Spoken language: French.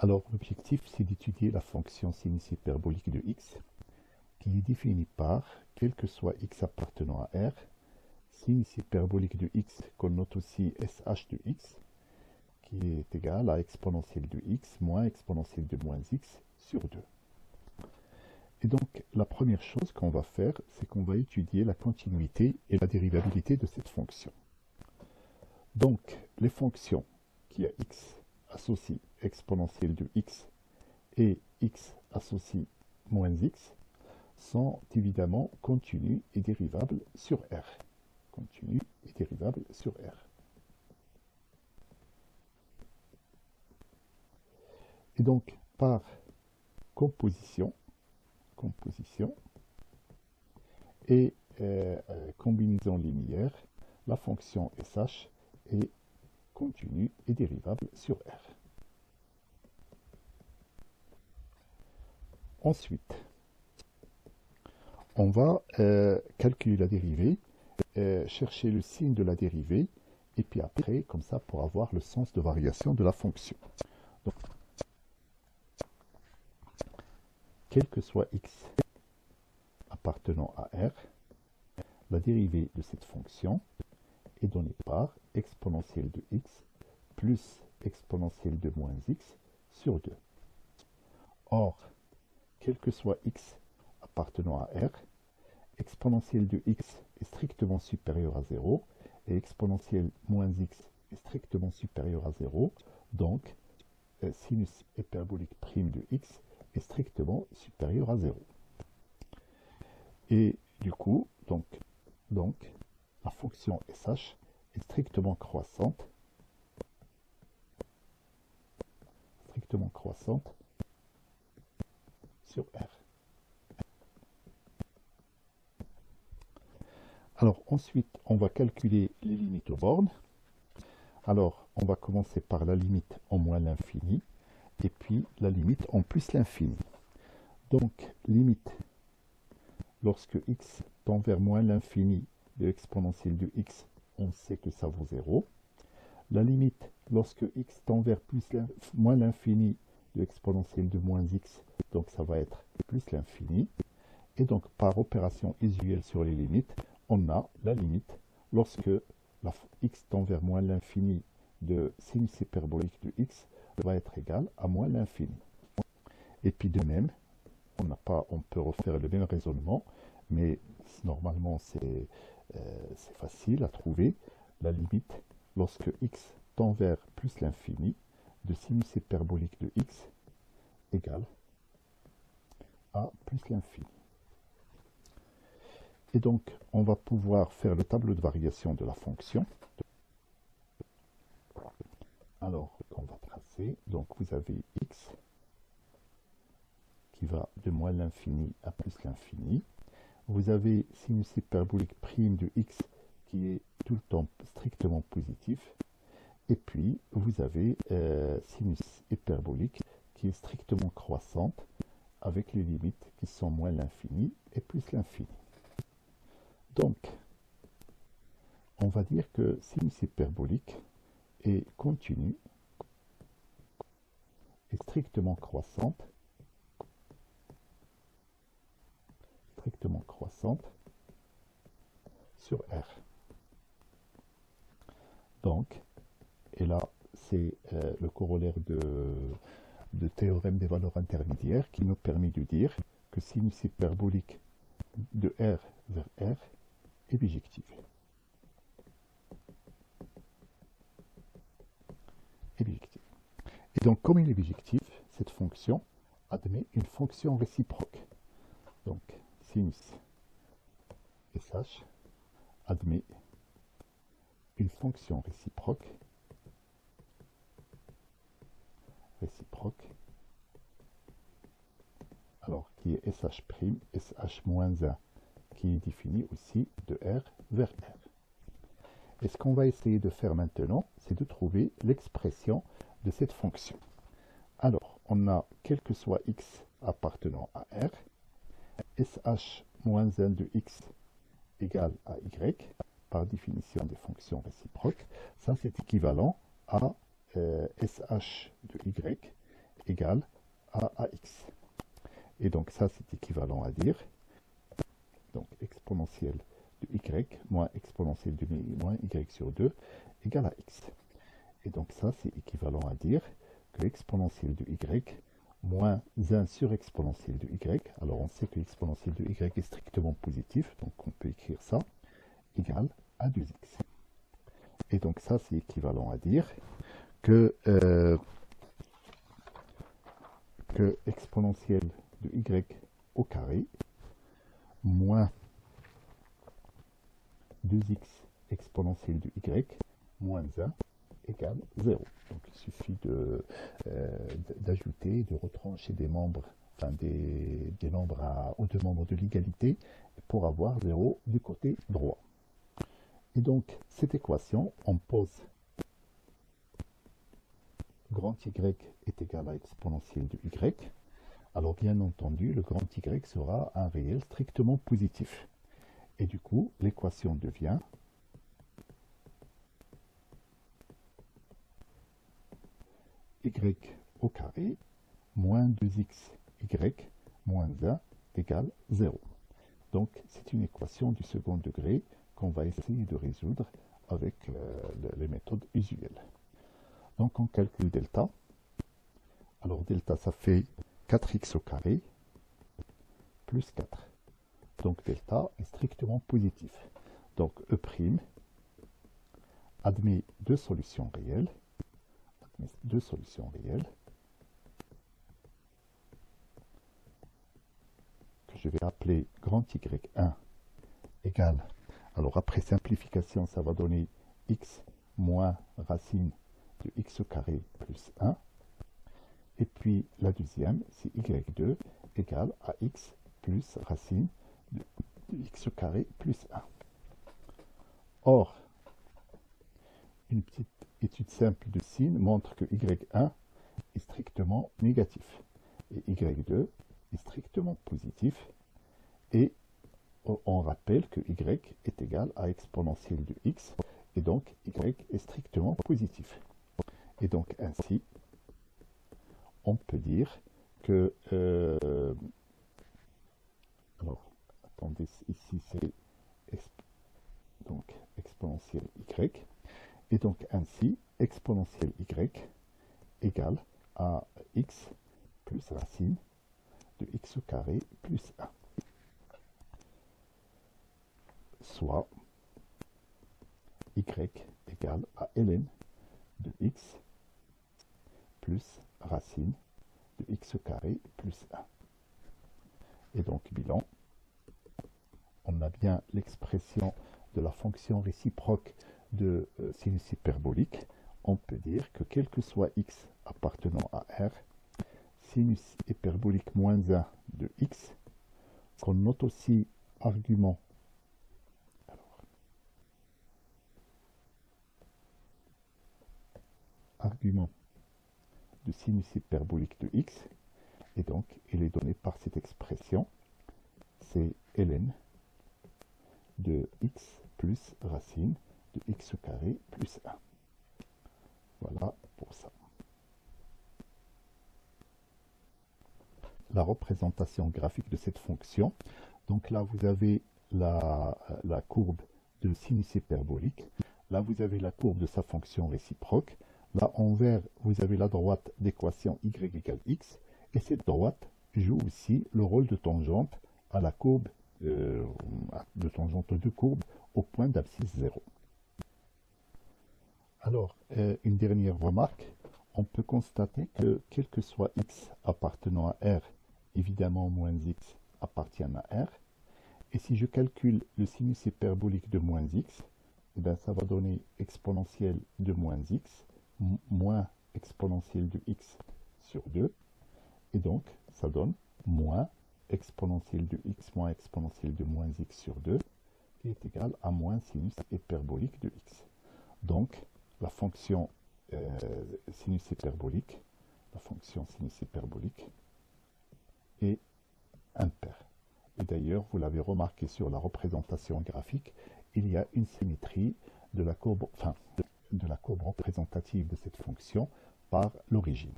Alors, l'objectif, c'est d'étudier la fonction sinus hyperbolique de x, qui est définie par, quel que soit x appartenant à R, sinus hyperbolique de x qu'on note aussi sh de x, qui est égal à exponentielle de x moins exponentielle de moins x sur 2. Et donc, la première chose qu'on va faire, c'est qu'on va étudier la continuité et la dérivabilité de cette fonction. Donc, les fonctions qui a x associe exponentielle de x et x associe moins x sont évidemment continues et dérivables sur R. Continues et dérivables sur R. Et donc, par composition et combinaison linéaire, la fonction sh est continue et dérivable sur R. Ensuite, on va calculer la dérivée, chercher le signe de la dérivée, et puis après, comme ça, pour avoir le sens de variation de la fonction. Donc, quel que soit x appartenant à R, la dérivée de cette fonction est donnée par exponentielle de x plus exponentielle de moins x sur 2. Or, quel que soit x appartenant à R, exponentielle de x est strictement supérieure à 0 et exponentielle moins x est strictement supérieure à 0. Donc, sinus hyperbolique prime de x est strictement supérieur à 0. Et du coup, donc la fonction sh est strictement croissante sur R. Alors ensuite, on va calculer les limites aux bornes. Alors, on va commencer par la limite en moins l'infini, et puis la limite en plus l'infini. Donc, limite, lorsque x tend vers moins l'infini de l'exponentielle de x, on sait que ça vaut 0. La limite, lorsque x tend vers moins l'infini de l'exponentielle de moins x, donc ça va être plus l'infini. Et donc, par opération usuelle sur les limites, on a la limite lorsque x tend vers moins l'infini de sinus hyperbolique de x va être égal à moins l'infini. Et puis de même, on peut refaire le même raisonnement, mais normalement c'est facile à trouver. La limite lorsque x tend vers plus l'infini de sinus hyperbolique de x égale à plus l'infini. Et donc, on va pouvoir faire le tableau de variation de la fonction. Alors, on va tracer. Donc, vous avez x qui va de moins l'infini à plus l'infini. Vous avez sinus hyperbolique prime de x qui est tout le temps strictement positif. Et puis, vous avez sinus hyperbolique qui est strictement croissante avec les limites qui sont moins l'infini et plus l'infini. Donc, on va dire que sinus hyperbolique est continue et strictement croissante sur R. Donc, et là, c'est le corollaire de théorème des valeurs intermédiaires qui nous permet de dire que sinus hyperbolique de R vers R est bijectif. Et donc, comme il est bijectif, cette fonction admet une fonction réciproque. Donc, sinus sh admet une fonction réciproque alors qui est sh', sh moins 1, qui est défini aussi de R vers R. Et ce qu'on va essayer de faire maintenant, c'est de trouver l'expression de cette fonction. Alors, on a, quel que soit x appartenant à R, sh moins 1 de x égale à y, par définition des fonctions réciproques. Ça, c'est équivalent à sh de y égale à AX. Et donc ça, c'est équivalent à dire, donc exponentielle de y moins exponentielle de moins y sur 2 égale à x. Et donc ça, c'est équivalent à dire que l'exponentielle de y moins 1 sur exponentielle de y, alors on sait que l'exponentielle de y est strictement positif, donc on peut écrire ça, égale à 2x. Et donc ça, c'est équivalent à dire que exponentielle de y au carré moins 2x exponentielle de y moins 1 égale 0. Donc il suffit d'ajouter, de retrancher des membres, enfin des nombres aux deux membres de l'égalité pour avoir 0 du côté droit. Et donc cette équation, on pose grand Y est égal à exponentielle de Y. Alors bien entendu, le grand Y sera un réel strictement positif. Et du coup, l'équation devient y au carré moins 2xy moins 1 égale 0. Donc c'est une équation du second degré qu'on va essayer de résoudre avec les méthodes usuelles. Donc on calcule delta. Alors delta, ça fait 4x au carré plus 4. Donc delta est strictement positif. Donc E' admet deux solutions réelles. Que je vais appeler grand Y1 égale, alors après simplification, ça va donner x moins racine de x au carré plus 1. Et puis la deuxième, c'est y2 égale à x plus racine de x au carré plus 1. Or, une petite étude simple de signe montre que y1 est strictement négatif et y2 est strictement positif. Et on rappelle que y est égal à exponentielle de x et donc y est strictement positif. Et donc ainsi, on peut dire que alors attendez, ici c'est donc exponentielle y, et donc ainsi exponentielle y égale à x plus racine de x au carré plus 1, soit y égale à ln de x plus racine de x au carré plus 1. Et donc bilan, on a bien l'expression de la fonction réciproque de sinus hyperbolique. On peut dire que quel que soit x appartenant à R, sinus hyperbolique moins 1 de x, qu'on note aussi argument, argument de sinus hyperbolique de x, et donc il est donné par cette expression, c'est ln de x plus racine de x au carré plus 1. Voilà pour ça. La représentation graphique de cette fonction. Donc là, vous avez la courbe de sinus hyperbolique. Là, vous avez la courbe de sa fonction réciproque. Là, en vert, vous avez la droite d'équation y égale x. Et cette droite joue aussi le rôle de tangente à la courbe, de tangente de courbe au point d'abscisse 0. Alors, une dernière remarque. On peut constater que quel que soit x appartenant à R, évidemment moins x appartient à R. Et si je calcule le sinus hyperbolique de moins x, eh bien, ça va donner exponentielle de moins x moins exponentielle de x sur 2. Et donc, ça donne moins exponentielle de x moins exponentielle de moins x sur 2 qui est égal à moins sinus hyperbolique de x. Donc, la fonction sinus hyperbolique, est impaire. Et d'ailleurs, vous l'avez remarqué sur la représentation graphique, il y a une symétrie de la courbe, de la courbe représentative de cette fonction par l'origine.